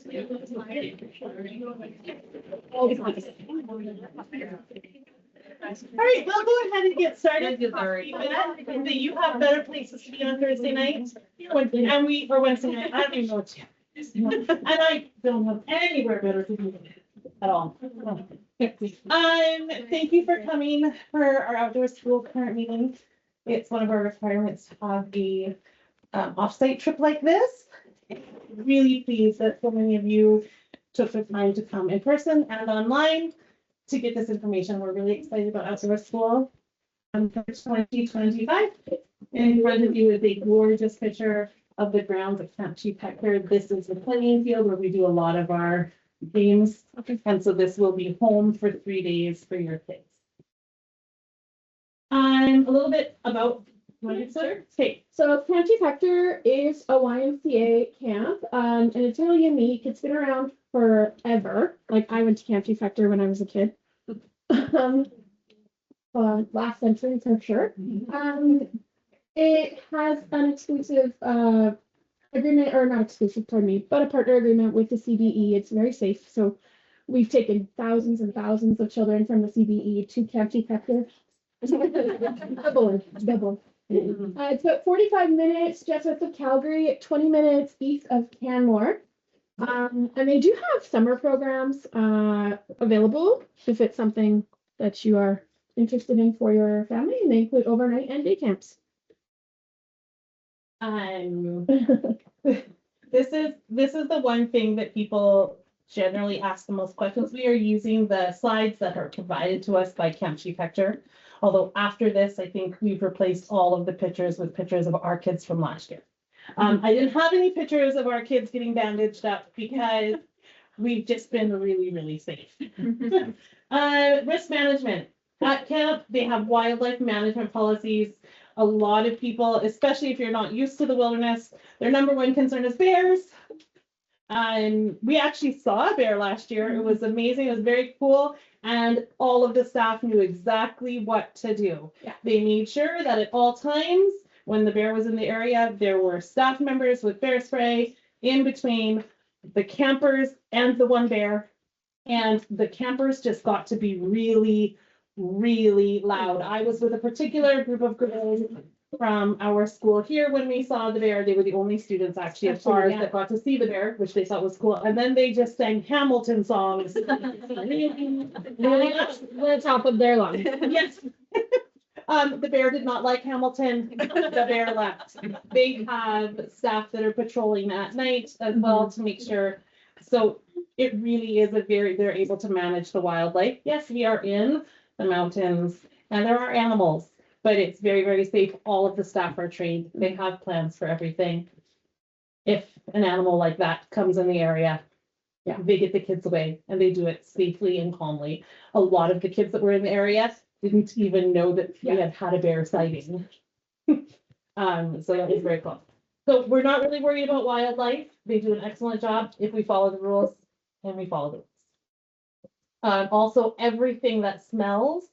right, we'll go ahead and get started. That you have better places to be on Thursday night, and or Wednesday night. I don't even know what's yet. And I don't have anywhere better to be at all. Thank you for coming for our outdoor school parent meeting. It's one of our requirements to have a offsite trip like this. Really pleased that so many of you took the time to come in person and online to get this information. We're really excited about outdoor school. For 2025, in front of you is a gorgeous picture of the grounds at Camp Chief Hector. This is the playing field where we do a lot of our games. And so this will be home for 3 days for your kids. A little bit about okay. So Camp Chief Hector is a YMCA camp, and it's really unique. It's been around forever. Like I went to Camp Chief Hector when I was a kid. Last century for sure. It has an exclusive agreement, or not exclusive, pardon me, but a partner agreement with the CBE. It's very safe. So we've taken thousands and thousands of children from the CBE to Camp Chief Hector. Double. It's about 45 minutes just west of Calgary, 20 minutes east of Canmore. And they do have summer programs available if it's something that you are interested in for your family, and they include overnight and day camps. This is the one thing that people generally ask the most questions. We are using the slides that are provided to us by Camp Chief Hector. Although after this, I think we've replaced all of the pictures with pictures of our kids from last year. I didn't have any pictures of our kids getting bandaged up because we've just been really, really safe. Risk management. At camp, they have wildlife management policies. A lot of people, especially if you're not used to the wilderness, their number one concern is bears. We actually saw a bear last year. It was amazing. It was very cool. And all of the staff knew exactly what to do. Yeah. They made sure that at all times, when the bear was in the area, there were staff members with bear spray in between the campers and the one bear. And the campers just got to be really, really loud. I was with a particular group of girls from our school here when we saw the bear. They were the only students actually of ours that got to see the bear, which they thought was cool. And then they just sang Hamilton songs. The top of their lungs. Yes. The bear did not like Hamilton. The bear left. They have staff that are patrolling at night as well to make sure. So it really is they're able to manage the wildlife. Yes, we are in the mountains and there are animals, but it's very, very safe. All of the staff are trained. They have plans for everything. If an animal like that comes in the area, they get the kids away and they do it safely and calmly. A lot of the kids that were in the area didn't even know that we had had a bear sighting. So that was very cool. So we're not really worried about wildlife. They do an excellent job if we follow the rules, and we follow the rules. Also, everything that smells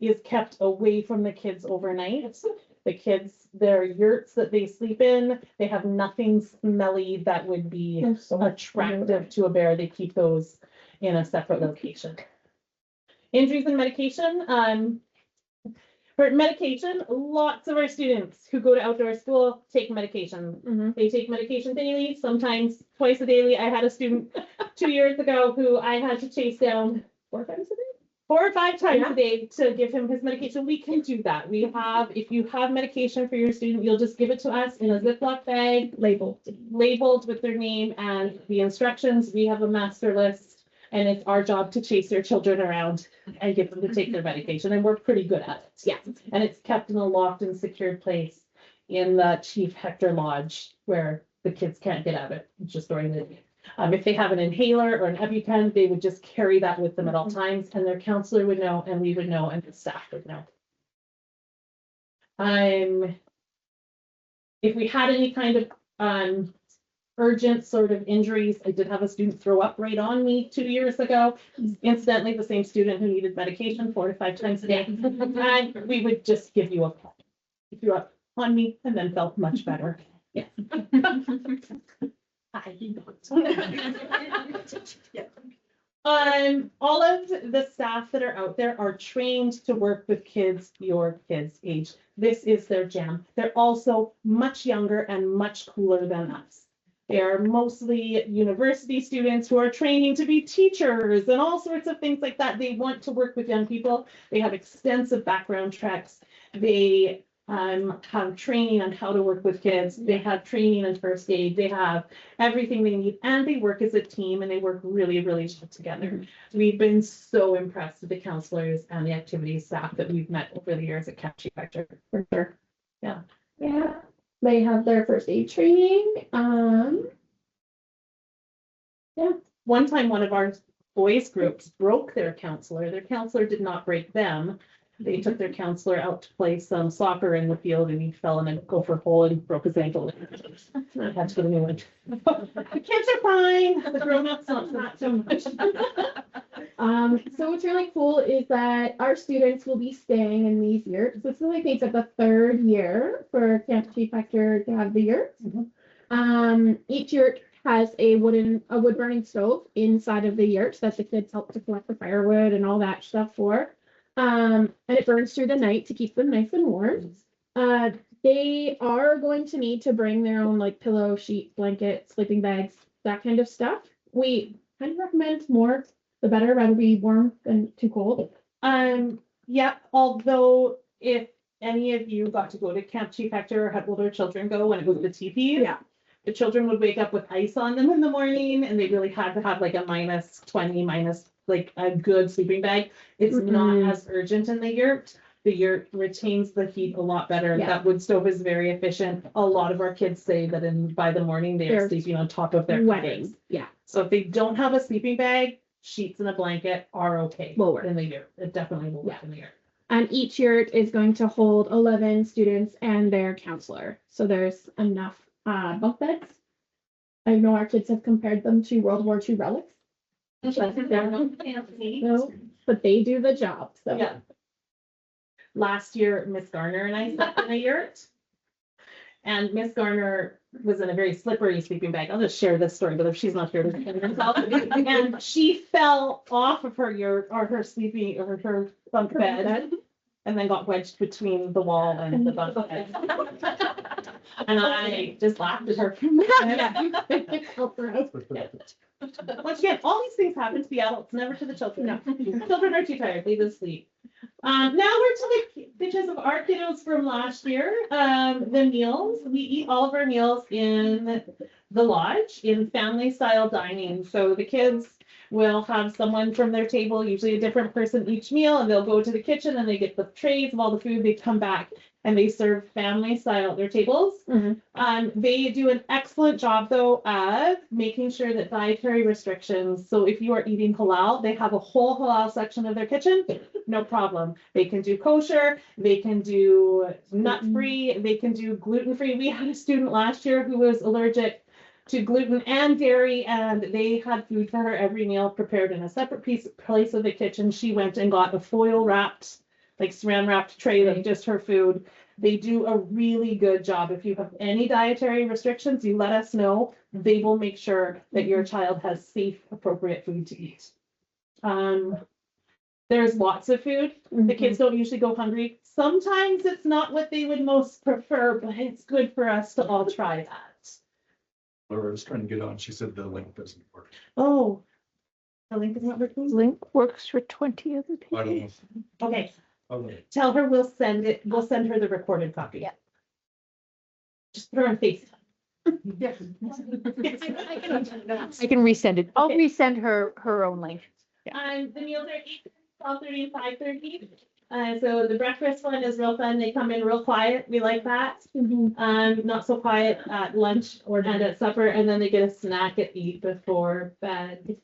is kept away from the kids overnight. The kids, their yurts that they sleep in, they have nothing smelly that would be attractive to a bear. They keep those in a separate location. Injuries and medication. For medication, lots of our students who go to outdoor school take medication. They take medication daily, sometimes twice a daily. I had a student 2 years ago who I had to chase down 4 times a day. 4 or 5 times a day to give him his medication. We can do that. We have, if you have medication for your student, you'll just give it to us in a Ziploc bag, labeled with their name and the instructions. We have a master list. And it's our job to chase their children around and get them to take their medication. And we're pretty good at it. Yeah. And it's kept in a locked and secured place in the Chief Hector Lodge where the kids can't get at it just during the day. If they have an inhaler or an EpiPen, they would just carry that with them at all times. And their counselor would know, and we would know, and the staff would know. If we had any kind of urgent sort of injuries. I did have a student throw up right on me 2 years ago. Incidentally, the same student who needed medication 4 to 5 times a day. And we would just give you a pep. He threw up on me and then felt much better. Yeah. All of the staff that are out there are trained to work with kids your kids' age. This is their jam. They're also much younger and much cooler than us. They are mostly university students who are training to be teachers and all sorts of things like that. They want to work with young people. They have extensive background checks. They have training on how to work with kids. They have training in first aid. They have everything they need, and they work as a team, and they work really, really well together. We've been so impressed with the counselors and the activities staff that we've met over the years at Camp Chief Hector. For sure. Yeah. Yeah. They have their first aid training. Yeah. One time, one of our boys groups broke their counselor. Their counselor did not break them. They took their counselor out to play some soccer in the field, and he fell in a gopher hole and broke his ankle. I had to go to the new one. The kids are fine. The grown-ups not so much. So what's really cool is that our students will be staying in these yurts. This is like it's like the third year for Camp Chief Hector to have the yurts. Each yurt has a wood burning stove inside of the yurt that the kids help to collect the firewood and all that stuff for. And it burns through the night to keep them nice and warm. They are going to need to bring their own like pillow, sheet, blanket, sleeping bags, that kind of stuff. We kind of recommend more the better, rather be warm than too cold. Yeah, although if any of you got to go to Camp Chief Hector or had older children go when it was the teepees, Yeah. the children would wake up with ice on them in the morning, and they really had to have like a -20, like a good sleeping bag. It's not as urgent in the yurt. The yurt retains the heat a lot better. Yeah. That wood stove is very efficient. A lot of our kids say that by the morning they're They're sleeping on top of their wedding. covers. Yeah. So if they don't have a sleeping bag, sheets and a blanket are okay. Will work. In the yurt. It definitely will work Yeah. in the yurt. And each yurt is going to hold 11 students and their counselor. So there's enough bunk beds. I know our kids have compared them to World War II relics. No, but they do the job. So Yeah. Last year, Miss Garner and I slept in a yurt. And Miss Garner was in a very slippery sleeping bag. I'll just share this story, but if she's not here to defend herself. And she fell off of her yurt or her her bunk bed and then got wedged between the wall and the bunk bed. And I just laughed at her. Once again, all these things happen to the adults, never to the children. No. Children are too tired, they just sleep. Now we're to the pictures of our kiddos from last year. The meals, we eat all of our meals in the lodge in family style dining. So the kids will have someone from their table, usually a different person each meal, and they'll go to the kitchen and they get the trays of all the food. They come back and they serve family style at their tables. They do an excellent job though of making sure that dietary restrictions. So if you are eating halal, they have a whole halal section of their kitchen. No problem. They can do kosher. They can do nut free. They can do gluten free. We had a student last year who was allergic to gluten and dairy, and they had food for her every meal prepared in a separate place of the kitchen. She went and got a foil wrapped, like saran wrapped tray of just her food. They do a really good job. If you have any dietary restrictions, you let us know. They will make sure that your child has safe, appropriate food to eat. There's lots of food. The kids don't usually go hungry. Sometimes it's not what they would most prefer, but it's good for us to all try that. Laura was trying to get on. She said the link doesn't work. Oh, the link is not working? Link works for 20 other people. I don't know. Okay, Okay. tell her we'll send her the recorded copy. Yeah. Just put her on FaceTime. I can resend it. I'll Okay. resend her own link. The meals are 8, 12:30, and 5:30. So the breakfast one is real fun. They come in real quiet. We like that. Not so quiet at lunch and at supper, and then they get a snack at 8 before bed.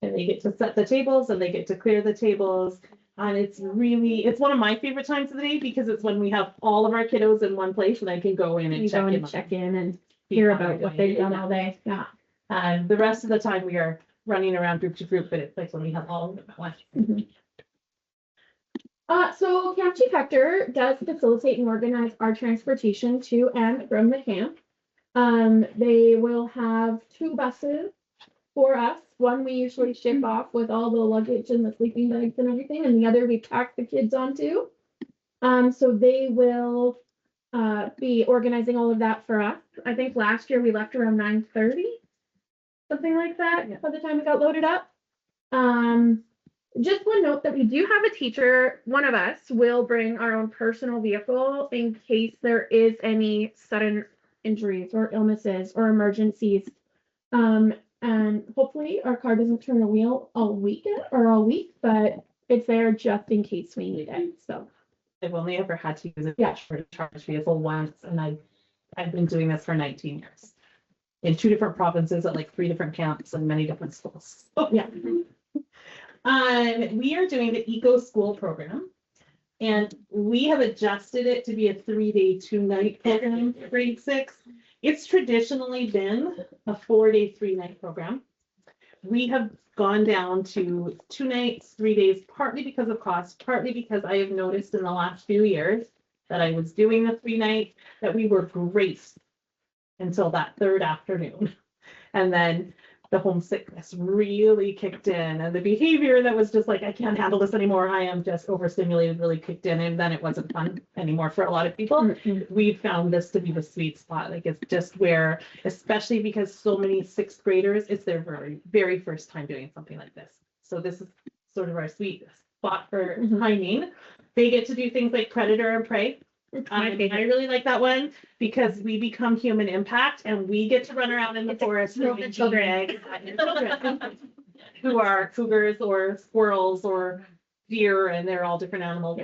And they get to set the tables and they get to clear the tables. And it's one of my favorite times of the day because it's when we have all of our kiddos in one place and I can go in and You go check and check in and hear about what they've done all day. Yeah. The rest of the time we are running around group to group, but it's like when we have all of them at once. So Camp Chief Hector does facilitate and organize our transportation to and from the camp. They will have 2 buses for us. One we usually ship off with all the luggage and the sleeping bags and everything, and the other we pack the kids onto. So they will be organizing all of that for us. I think last year we left around 9:30, something like that, by the time we got loaded up. Just one note that we do have a teacher, one of us will bring our own personal vehicle in case there is any sudden injuries or illnesses or emergencies. And hopefully our car doesn't turn a wheel all weekend or all week, but it's there just in case we need it. So I've only ever had to use Yeah. for a charge vehicle once, and I've been doing this for 19 years. In 2 different provinces at like 3 different camps and many different schools. yeah. We are doing the Eco School program. And we have adjusted it to be a 3-day, 2-night program for grade 6. It's traditionally been a 4-day, 3-night program. We have gone down to 2 nights, 3 days, partly because of cost, partly because I have noticed in the last few years that I was doing the 3-night, that we were great until that 3rd afternoon. And then the homesickness really kicked in, and the behavior that was just like, I can't handle this anymore, I am just overstimulated, really kicked in, and then it wasn't fun anymore for a lot of people. We found this to be the sweet spot. Like, it's just where, especially because so many 6th graders, it's their very, very first time doing something like this. So this is sort of our sweet spot for timing. They get to do things like predator and prey. I really like that one because we become human impact and we get to run around in the forest with children who are cougars or squirrels or deer, and they're all different animals.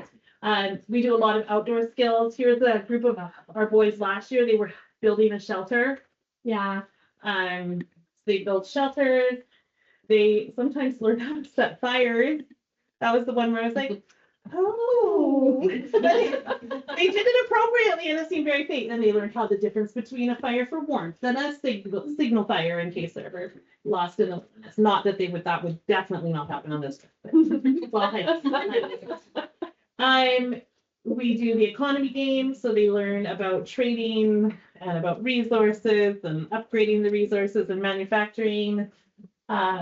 We do a lot of outdoor skills. Here's a group of our boys last year. They were building a shelter. Yeah. They built shelters. They sometimes learn how to set fires. That was the one where I was like, oh, but they did it appropriately and it seemed very fake. And they learned how the difference between a fire for warmth and a signal fire in case they're ever lost in the, it's not that that would definitely not happen on this trip. Well, we do the economy games, so they learn about trading and about resources and upgrading the resources and manufacturing.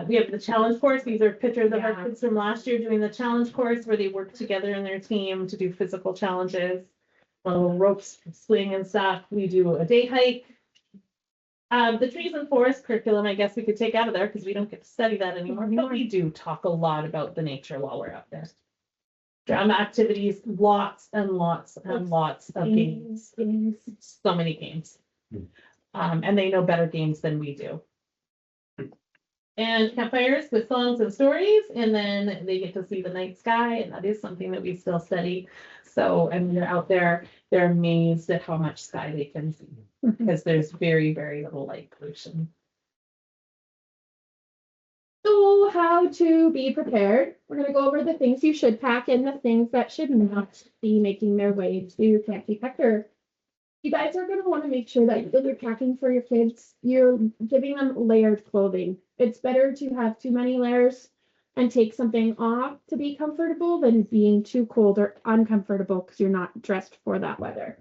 We have the challenge course. These are pictures of our kids from last year doing the challenge course where they work together in their team to do physical challenges. Ropes, swing and stuff. We do a day hike. The trees and forest curriculum, I guess we could take out of there because we don't get to study that anymore. But we do talk a lot about the nature while we're out there. Drama activities, lots and lots and lots of games. So many games. And they know better games than we do. And campfires with songs and stories, and then they get to see the night sky, and that is something that we still study. So, and they're out there, they're amazed at how much sky they can see, because there's very, very little light pollution. So how to be prepared. We're going to go over the things you should pack and the things that should not be making their way to Camp Chief Hector. You guys are going to want to make sure that when you're packing for your kids, you're giving them layered clothing. It's better to have too many layers and take something off to be comfortable than being too cold or uncomfortable because you're not dressed for that weather.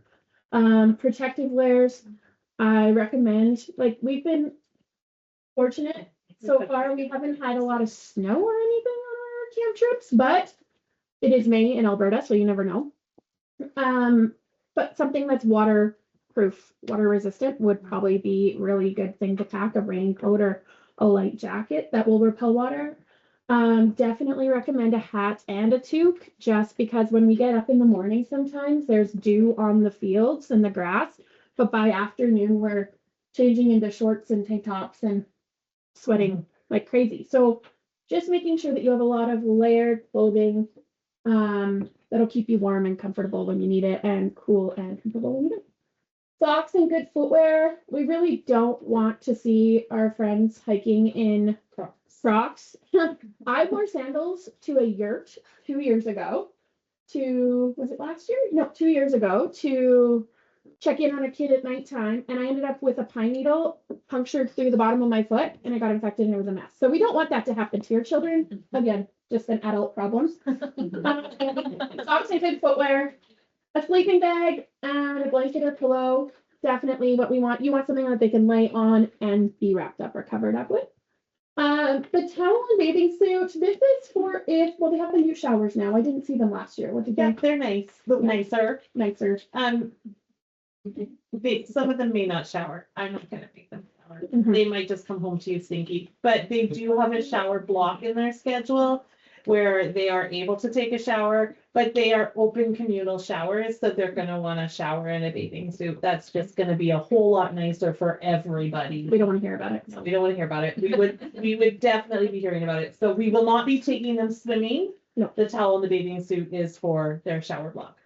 Protective layers, I recommend, like we've been fortunate so far. We haven't had a lot of snow or anything on our camp trips, but it is May in Alberta, so you never know. But something that's waterproof, water resistant would probably be a really good thing to pack, a raincoat or a light jacket that will repel water. Definitely recommend a hat and a toque, just because when we get up in the morning, sometimes there's dew on the fields and the grass, but by afternoon, we're changing into shorts and tank tops and sweating like crazy. So just making sure that you have a lot of layered clothing, that'll keep you warm and comfortable when you need it, and cool and comfortable when you need it. Socks and good footwear. We really don't want to see our friends hiking in Crocs. I wore sandals to a yurt 2 years ago was it last year? No, 2 years ago, to check in on a kid at nighttime, and I ended up with a pine needle punctured through the bottom of my foot, and I got infected and it was a mess. So we don't want that to happen to your children. Again, just an adult problem. Socks and good footwear, a sleeping bag, and a blanket or pillow. definitely what we want. You want something that they can lay on and be wrapped up or covered up with. The towel and bathing suit, this is for if, well, they have the new showers now. I didn't see them last year. What did Yeah, they, they're nice, but nicer. nicer? Some of them may not shower. I'm not gonna make them shower. Mhm. They might just come home to you stinky, but they do have a shower block in their schedule where they are able to take a shower, but they are open communal showers, so they're gonna wanna shower in a bathing suit. That's just gonna be a whole lot nicer for everybody. We don't want to hear about it. No, we don't wanna hear about it. We would definitely be hearing about it. So we will not be taking them swimming. No. The towel and the bathing suit is for their shower block.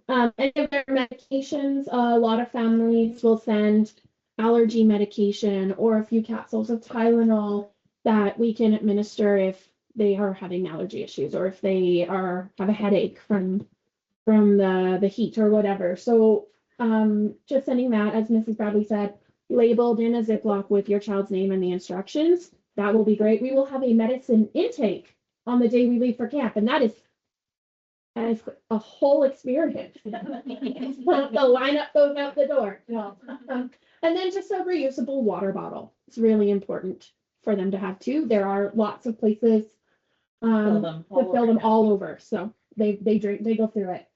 Any of their medications, a lot of families will send allergy medication or a few capsules of Tylenol that we can administer if they are having allergy issues or if they have a headache from the heat or whatever. So just sending that, as Mrs. Bradley said, labeled in a Ziploc with your child's name and the instructions. That will be great. We will have a medicine intake on the day we leave for camp, and that is a whole experience. The lineup goes out the door. And then just a reusable water bottle. It's really important for them to have too. There are lots of places Fill to them all fill over them now. all over. So they go through it.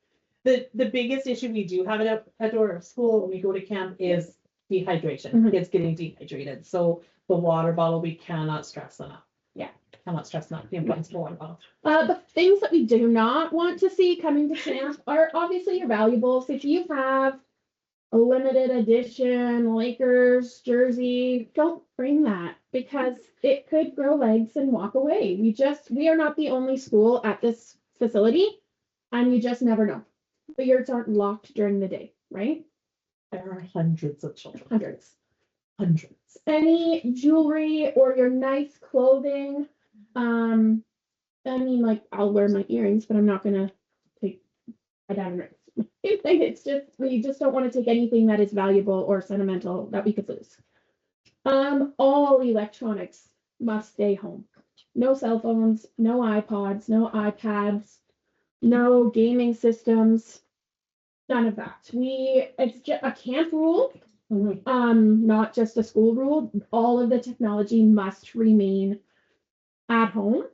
The biggest issue we do have at our school when we go to camp is dehydration. Mhm. Kids getting dehydrated. So the water bottle, we cannot stress enough. Yeah. Cannot stress enough the importance of the water bottle. The things that we do not want to see coming to camp are obviously your valuables. If you have a limited edition Lakers jersey, don't bring that because it could grow legs and walk away. We are not the only school at this facility, and you just never know. The yurts aren't locked during the day, right? There are hundreds of children, Hundreds. hundreds. Any jewelry or your nice clothing. I mean, like, I'll wear my earrings, but I'm not gonna take a diamond ring. It's just, we just don't want to take anything that is valuable or sentimental that we could lose. All electronics must stay home. No cell phones, no iPods, no iPads, no gaming systems, none of that. It's just a camp rule, not just a school rule. All of the technology must remain at home.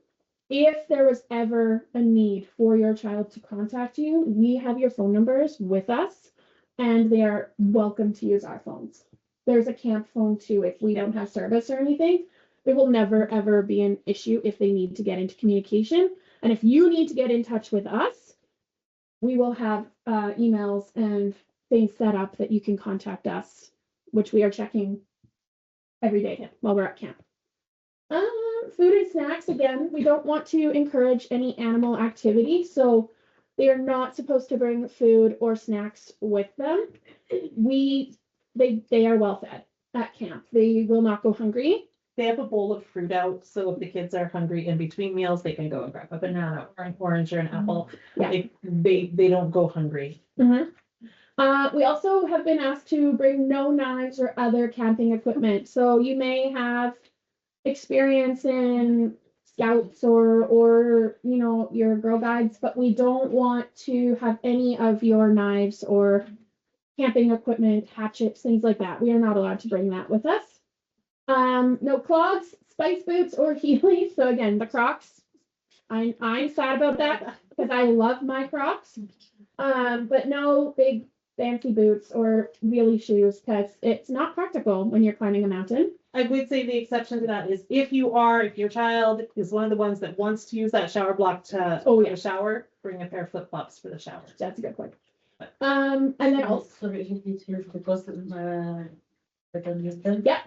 If there was ever a need for your child to contact you, we have your phone numbers with us, and they are welcome to use our phones. There's a camp phone too if we don't have service or anything. It will never, ever be an issue if they need to get into communication. And if you need to get in touch with us, we will have emails and things set up that you can contact us, which we are checking every day while we're at camp. Food and snacks, again, we don't want to encourage any animal activity, so they are not supposed to bring food or snacks with them. They are well fed at camp. They will not go hungry. They have a bowl of fruit out, so if the kids are hungry in between meals, they can go and grab a banana or an orange or an apple. Yeah. They don't go hungry. We also have been asked to bring no knives or other camping equipment. So you may have experience in scouts or your Girl Guides, but we don't want to have any of your knives or camping equipment, hatchets, things like that. We are not allowed to bring that with us. No clogs, spice boots, or Heelys. So again, the Crocs. I'm sad about that because I love my Crocs. But no big fancy boots or wheelie shoes because it's not practical when you're climbing a mountain. I would say the exception to that is if your child is one of the ones that wants to use that shower block to Oh, yeah. shower, bring a pair of flip flops for the shower. That's a good point. And then also, yeah.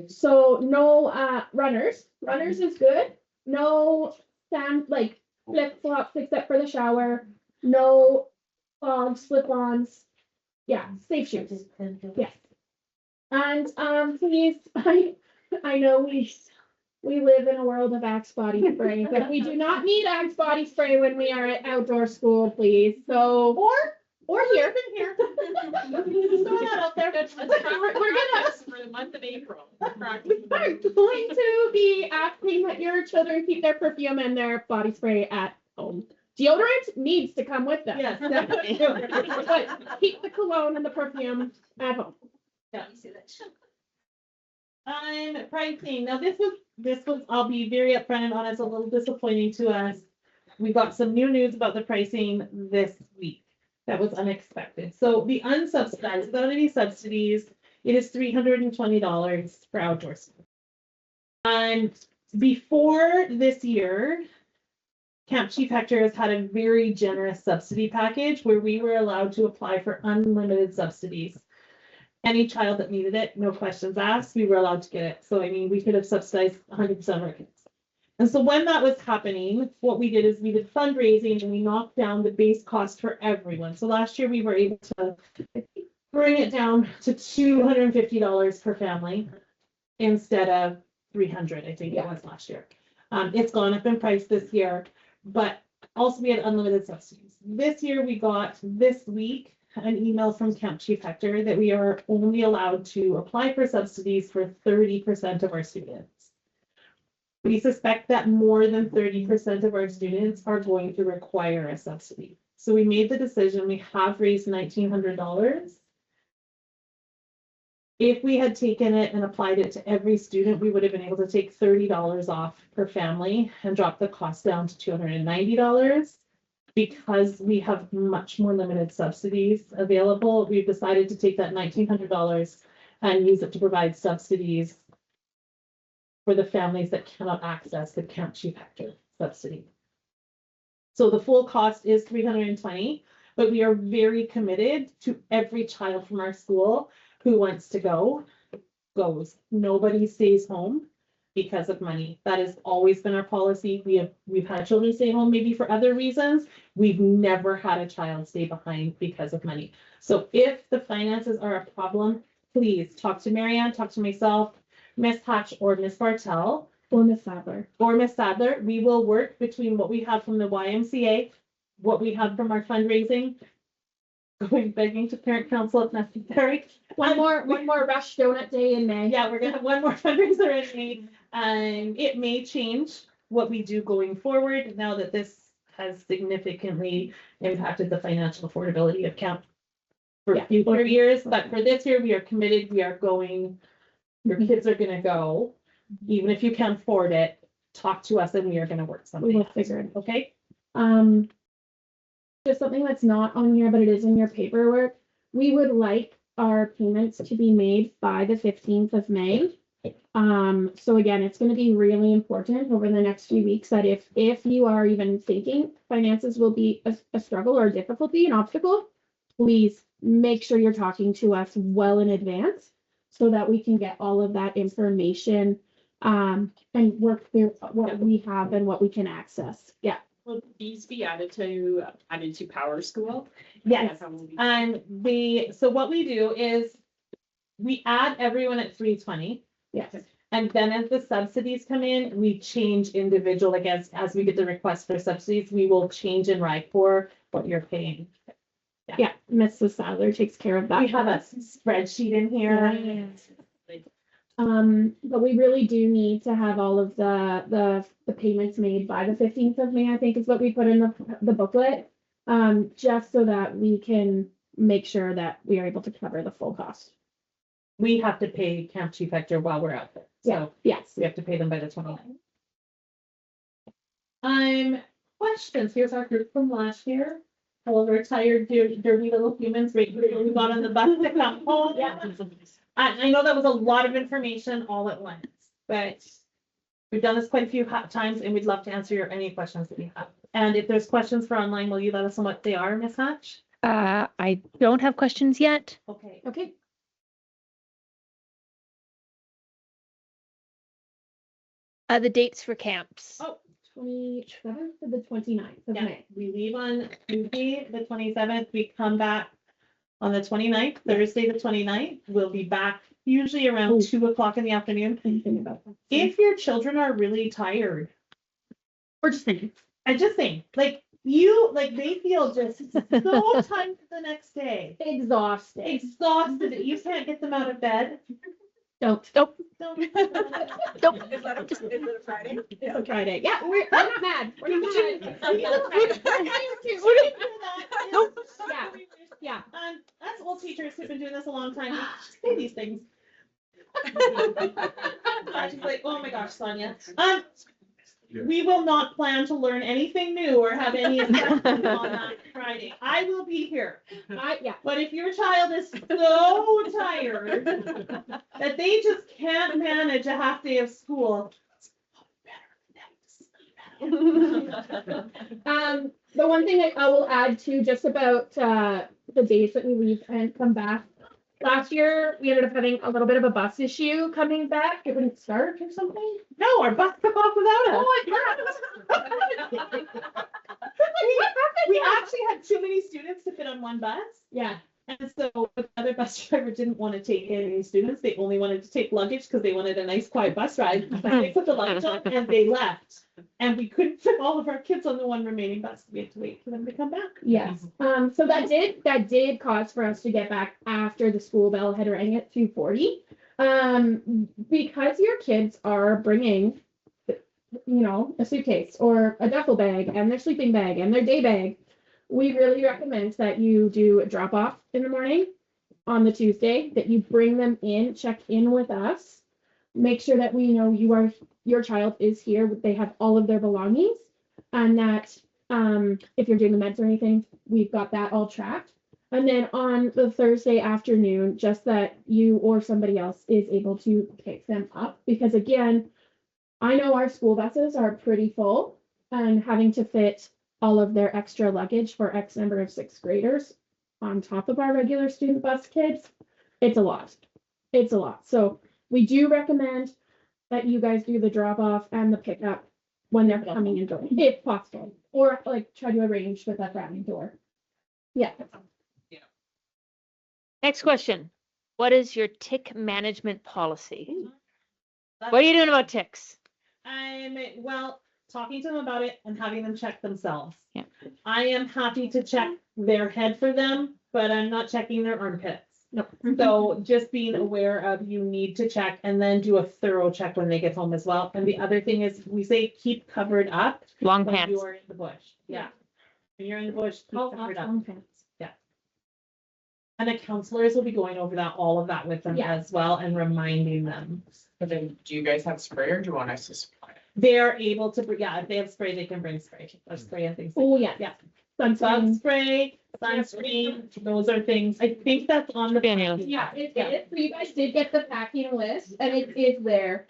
So no runners. Runners is good. No flip flops except for the shower. No clogs, slip-ons. Yeah, safe shoes. Yes. And please, I know we live in a world of Axe body spray, but we do not need Axe body spray when we are at outdoor school, please. So or here. Here. Throw that out there. We're gonna For the month of April. we are going to be asking that your children keep their perfume and their body spray at home. Deodorant needs to come with them. Yes, definitely. But keep the cologne and the perfume at home. Pricing. Now, this was, I'll be very upfront and honest, a little disappointing to us. We got some new news about the pricing this week. That was unexpected. So the unsubsidized, without any subsidies, it is $320 for outdoor school. And before this year, Camp Chief Hector has had a very generous subsidy package where we were allowed to apply for unlimited subsidies. Any child that needed it, no questions asked, we were allowed to get it. So, I mean, we could have subsidized 100% of our kids. And so when that was happening, what we did is we did fundraising and we knocked down the base cost for everyone. So last year we were able to bring it down to $250 per family instead of $300, I think it was last year. It's gone up in price this year, but also we had unlimited subsidies. This year we got this week an email from Camp Chief Hector that we are only allowed to apply for subsidies for 30% of our students. We suspect that more than 30% of our students are going to require a subsidy. So we made the decision, we have raised $1,900. If we had taken it and applied it to every student, we would have been able to take $30 off per family and drop the cost down to $290. Because we have much more limited subsidies available, we've decided to take that $1,900 and use it to provide subsidies for the families that cannot access the Camp Chief Hector subsidy. So the full cost is $320, but we are very committed to every child from our school who wants to go, goes. Nobody stays home because of money. That has always been our policy. We've had children stay home maybe for other reasons. We've never had a child stay behind because of money. So if the finances are a problem, please talk to Marianne, talk to myself, Miss Hatch, or Miss Bartel. Or Miss Sadler. Or Miss Sadler. We will work between what we have from the YMCA, what we have from our fundraising, going begging to parent council if necessary. One more rush donut day in May. Yeah, we're gonna have one more fundraiser in May. It may change what we do going forward now that this has significantly impacted the financial affordability of camp for future years. But for this year, we are committed. We are going. Your kids are gonna go, even if you can't afford it. Talk to us, and we are gonna work something. We will out. figure it. Okay. Just something that's not on here, but it is in your paperwork. We would like our payments to be made by the 15th of May. So again, it's going to be really important over the next few weeks that if you are even thinking finances will be a struggle or a difficulty, an obstacle, please make sure you're talking to us well in advance so that we can get all of that information and work through what we have and what we can access. Yeah. Will these be added to Power School? Yes. How will we- So what we do is we add everyone at 320. Yes. And then as the subsidies come in, we change individual, like as we get the request for subsidies, we will change in RICOR what you're paying. Yeah, Mrs. Sadler takes care of that. We have a spreadsheet in here. But we really do need to have all of the payments made by the 15th of May, I think is what we put in the booklet. Just so that we can make sure that we are able to cover the full cost. We have to pay Camp Chief Hector while we're out there. So Yes. we have to pay them by the 29th. Questions. Here's our group from last year. All of our tired, dirty little humans right before we got on the bus to come home. Yeah. I know that was a lot of information all at once, but we've done this quite a few times and we'd love to answer any questions that you have. And if there's questions for online, will you let us know what they are, Miss Hatch? I don't have questions yet. Okay. Okay. The dates for camps. Oh, 27th to the 29th of yeah, May. we leave on Tuesday, the 27th. We come back on the 29th, Thursday, the 29th. We'll be back usually around 2 o'clock in the afternoon. Anything about that? If your children are really tired, We're just thinking. I just think, they feel just so tired the next day. Exhausted. Exhausted. You can't get them out of bed. Don't. Nope. Don't. Nope. Is that is it a Friday? It's a Friday. Yeah, we're not mad. We're not mad. Nope. Yeah. Yeah. Us old teachers who've been doing this a long time, we say these things. She's like, oh my gosh, Sonia. We will not plan to learn anything new or have any assessment on that Friday. I will be here. Yeah. But if your child is so tired that they just can't manage a half day of school, The one thing I will add to just about the days that we leave and come back. Last year, we ended up having a little bit of a bus issue coming back. It wouldn't start or something. no, our bus took off without us. We actually had too many students to fit on one bus. Yeah. And so the other bus driver didn't want to take any students. They only wanted to take luggage because they wanted a nice quiet bus ride. They put the luggage on and they left. And we couldn't fit all of our kids on the one remaining bus. We had to wait for them to come back. Yes. So that did cause for us to get back after the school bell had rang at 2:40. Because your kids are bringing, a suitcase or a duffel bag and their sleeping bag and their day bag, we really recommend that you do a drop off in the morning on the Tuesday, that you bring them in, check in with us, make sure that we know your child is here, they have all of their belongings, and that if you're doing the meds or anything, we've got that all tracked. And then on the Thursday afternoon, just that you or somebody else is able to pick them up, because again, I know our school buses are pretty full, and having to fit all of their extra luggage for X number of sixth graders on top of our regular student bus kids, it's a lot. It's a lot. So we do recommend that you guys do the drop off and the pickup when they're coming in door, if possible, or like try to arrange with that routing door. Yeah. Next question. What is your tick management policy? What are you doing about ticks? Well, talking to them about it and having them check themselves. Yeah. I am happy to check their head for them, but I'm not checking their armpits. No. So just being aware of, you need to check and then do a thorough check when they get home as well. And the other thing is, we say keep covered up Long when pants. you are in the bush. Yeah. When you're in the bush, keep covered up. Yeah. And the counselors will be going over that, all of that with them Yeah. as well, and reminding them. But then, do you guys have spray or do you want us to supply it? They are able to, if they have spray, they can bring spray, spray and things. Oh, yeah. Yeah. Sunscreen. Sun spray, sunscreen, those are things, I think that's on the. Daniel. Yeah, it is. So you guys did get the packing list, and it is there.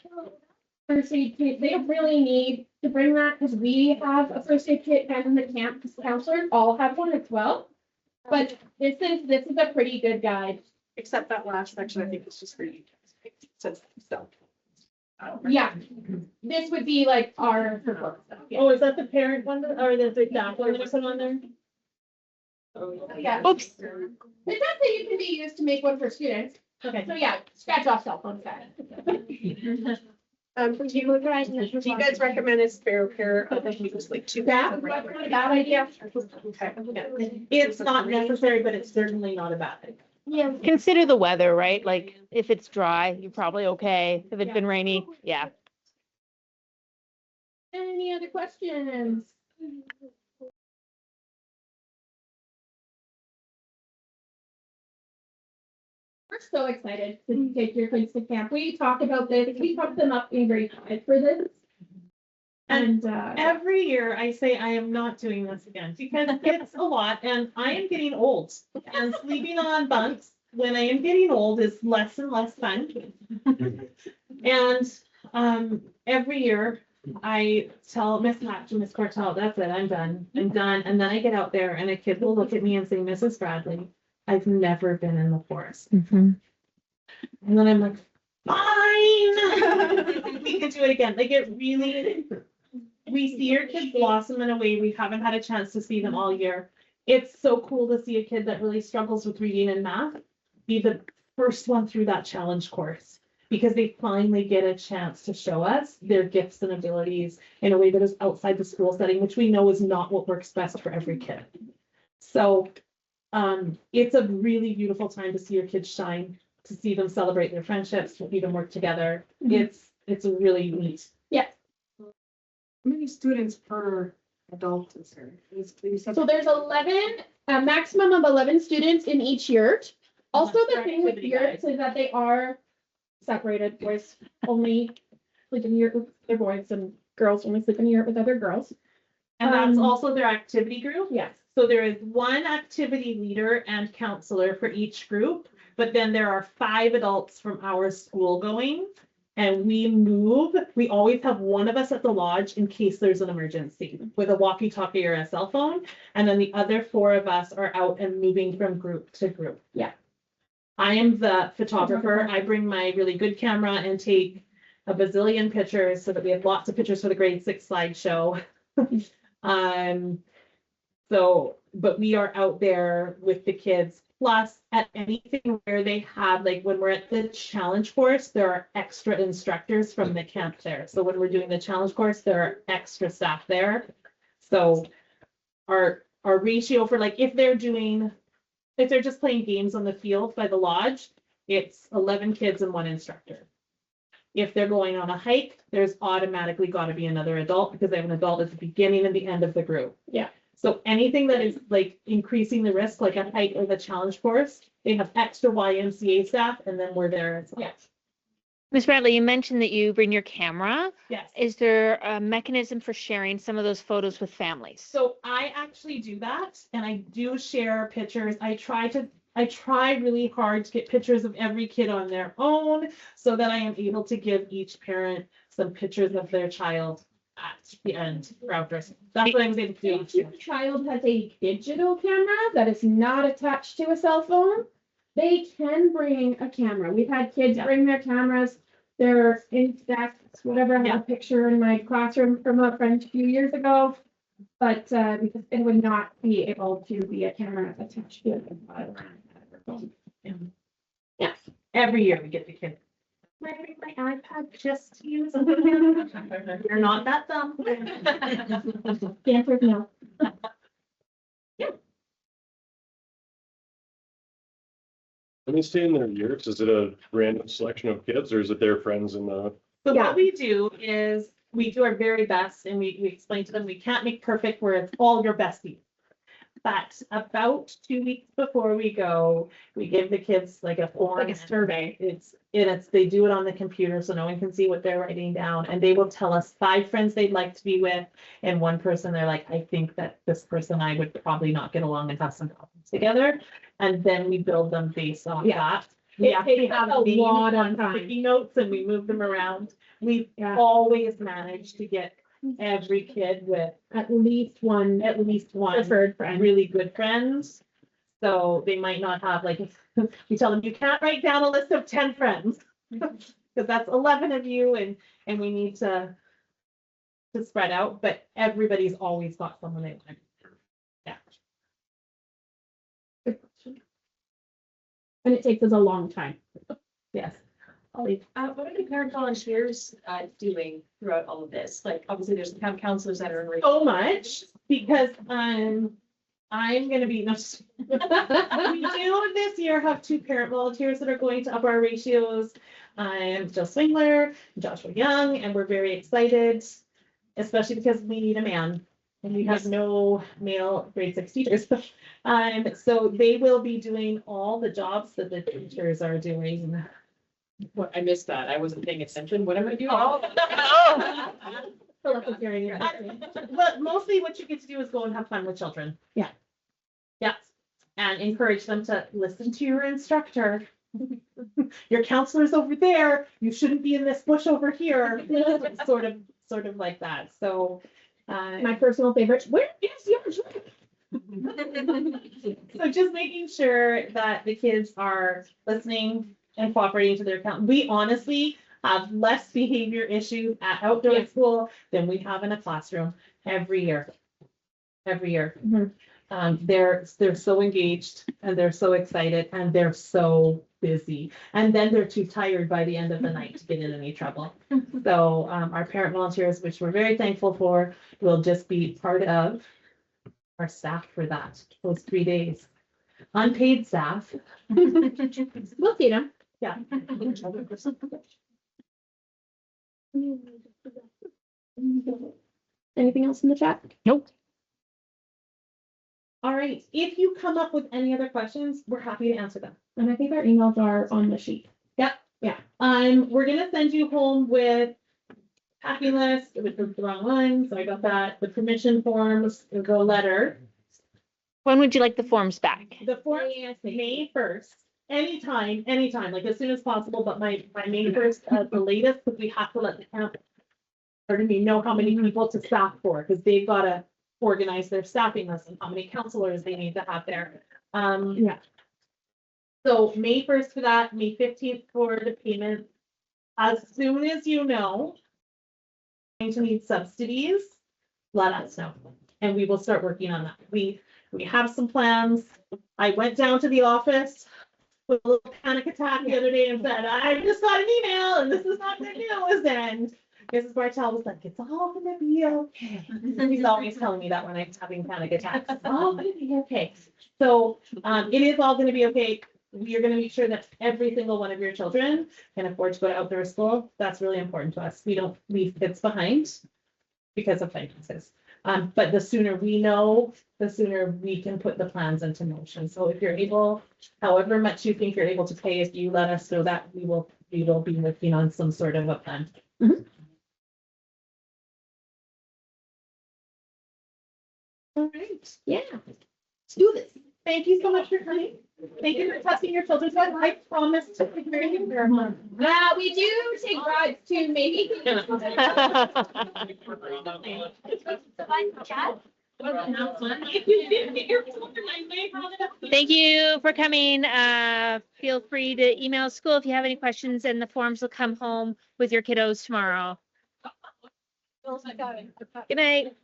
First aid kit, they don't really need to bring that because we have a first aid kit, and the camp counselors all have one as well. But this is a pretty good guide. Except that last section, I think it's just for you. It says so. Yeah, this would be like our support stuff. Yeah. Oh, is that the parent one, or the staff one there's some on there? Yeah. Oops. It does say you can be used to make one for students. Okay. So yeah, scratch off cell phone side. Do you guys recommend a spare pair of shoes, like two? That was not a bad idea. Okay. It's not necessary, but it's certainly not a bad thing. Yeah. Consider the weather, right? Like if it's dry, you're probably okay. If it's been rainy, yeah. Any other questions? We're so excited to take your kids to camp. We talked about this, we talked them up in grade 5 for this. And Every year I say I am not doing this again because it's a lot and I am getting old. And sleeping on bunks when I am getting old is less and less fun. And every year I tell Miss Hatch and Miss Cortell, that's it, I'm done. I'm done. And then I get out there and a kid will look at me and say, Mrs. Bradley, I've never been in the forest. Mhm. And then I'm like, fine, we can do it again. Like it really, we see your kids blossom in a way we haven't had a chance to see them all year. It's so cool to see a kid that really struggles with reading and math be the first one through that challenge course, because they finally get a chance to show us their gifts and abilities in a way that is outside the school setting, which we know is not what works best for every kid. So it's a really beautiful time to see your kids shine, to see them celebrate their friendships, to see them work together. Mhm. It's a really neat. How many students per adult is there? So there's 11, a maximum of 11 students in each yurt. Also, the Their thing with activity yurts is that they are separated. Boys only sleep in yurt with their boys and girls only sleep in yurt with other girls. And that's Um, also their activity group. Yes. So there is one activity leader and counselor for each group, but then there are 5 adults from our school going. And we always have one of us at the lodge in case there's an emergency with a walkie-talkie or a cell phone. And then the other 4 of us are out and moving from group to group. Yeah. I am the photographer. I bring my really good camera and take a bazillion pictures so that we have lots of pictures for the grade 6 slideshow. So, but we are out there with the kids. Plus, at anything where they have, like when we're at the challenge course, there are extra instructors from the camp there. So when we're doing the challenge course, there are extra staff there. So our ratio for like, if they're just playing games on the field by the lodge, it's 11 kids and 1 instructor. If they're going on a hike, there's automatically got to be another adult because they have an adult at the beginning and the end of the group. Yeah. So anything that is like increasing the risk, like a hike or the challenge course, they have extra YMCA staff and then we're there as well. Yes. Ms. Bradley, you mentioned that you bring your camera. Yes. Is there a mechanism for sharing some of those photos with families? So I actually do that and I do share pictures. I try really hard to get pictures of every kid on their own so that I am able to give each parent some pictures of their child at the end for outdoors. That's what I was able to do. If your child has a digital camera that is not attached to a cell phone, they can bring a camera. We've had kids bring their cameras, their Instax, whatever. I have a picture in my classroom from a friend a few years ago. But because it would not be able to be a camera attached to it. Yes. Every year we get the kid. My iPad just to use. You're not that dumb. The answer is no. When they stay in their yurts, is it a random selection of kids or is it their friends in the? So Yeah. what we do is we do our very best and we explain to them, we can't make perfect where it's all your besties. But about 2 weeks before we go, we give the kids like a form. Like a survey. They do it on the computer so no one can see what they're writing down. And they will tell us 5 friends they'd like to be with. And 1 person, they're like, I think that this person I would probably not get along and have some problems together. And then we build them based on that. We It actually takes have a names lot of on time. sticky notes and we move them around. We've Yeah. always managed to get every kid with At least one at least one preferred friend. really good friends. So they might not have like, we tell them you can't write down a list of 10 friends. Because that's 11 of you and we need to spread out, but everybody's always got someone they like. Yeah. Good question. And it takes us a long time. Yes. I'll leave. What are the parent volunteers doing throughout all of this? Like, obviously, there's the camp counselors that are. So much because I'm gonna be, no, we do this year have 2 parent volunteers that are going to up our ratios. I'm Jill Swingler, Joshua Young, and we're very excited, especially because we need a man. And we have no male grade 6 teachers. So they will be doing all the jobs that the teachers are doing. What, I missed that. I wasn't paying attention. What am I doing? Fill up with your area. But mostly what you get to do is go and have fun with children. Yeah. Yes, and encourage them to listen to your instructor. Your counselor's over there, you shouldn't be in this bush over here, sort of like that, so. My personal favorite, where is your drink? So just making sure that the kids are listening and cooperating to their account. We honestly have less behavior issues at outdoor school than we have in a classroom every year. Every year. Mhm. They're so engaged and they're so excited and they're so busy. And then they're too tired by the end of the night to get in any trouble. So our parent volunteers, which we're very thankful for, will just be part of our staff for that, those 3 days. Unpaid staff. We'll see them. Yeah. Anything else in the chat? Nope. All right, if you come up with any other questions, we're happy to answer them. And I think our emails are on the sheet. We're gonna send you home with packing list, with the wrong one, sorry about that, the permission forms, the letter. When would you like the forms back? The form May 1st, anytime, like as soon as possible, but my May 1st at the latest, because we have to let the camp, know how many people to staff for, because they've got to organize their staffing list and how many counselors they need to have there. Yeah. So May 1st for that, May 15th for the payment. As soon as you know going to need subsidies, let us know, and we will start working on that. We have some plans. I went down to the office with a little panic attack the other day and said, I just got an email and this is not good news. And Mrs. Bartel was like, it's all gonna be okay. He's always telling me that when I'm having panic attacks. It's all gonna be okay. So it is all gonna be okay. We are gonna make sure that every single one of your children can afford to go to outdoor school. That's really important to us. We don't leave kids behind because of finances. But the sooner we know, the sooner we can put the plans into motion. So if you're able, however much you think you're able to pay, if you let us know that, we will be working on some sort of a plan. All right. Yeah. Let's do this. Thank you so much for coming. Thank you for testing your children's head. I promise to take care of you. We do take rides to maybe. If you didn't get your children, I may have it. Thank you for coming. Feel free to email school if you have any questions, and the forms will come home with your kiddos tomorrow. Good night.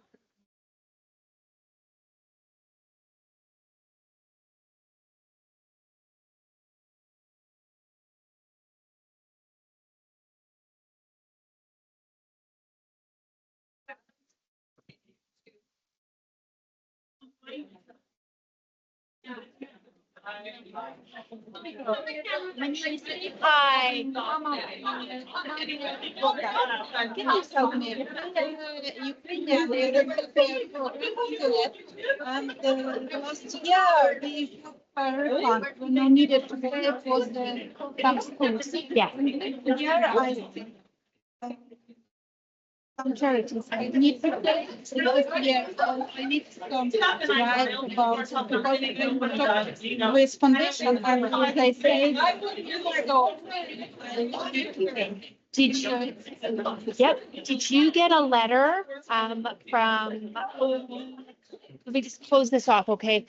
Hi. Last year, we when I needed to pay for the some schools. Yeah. Here some charities. I need to pay this year. I need to come to write about with foundation and they say so. Did you? Yep. Did you get a letter from? Let me just close this off, okay?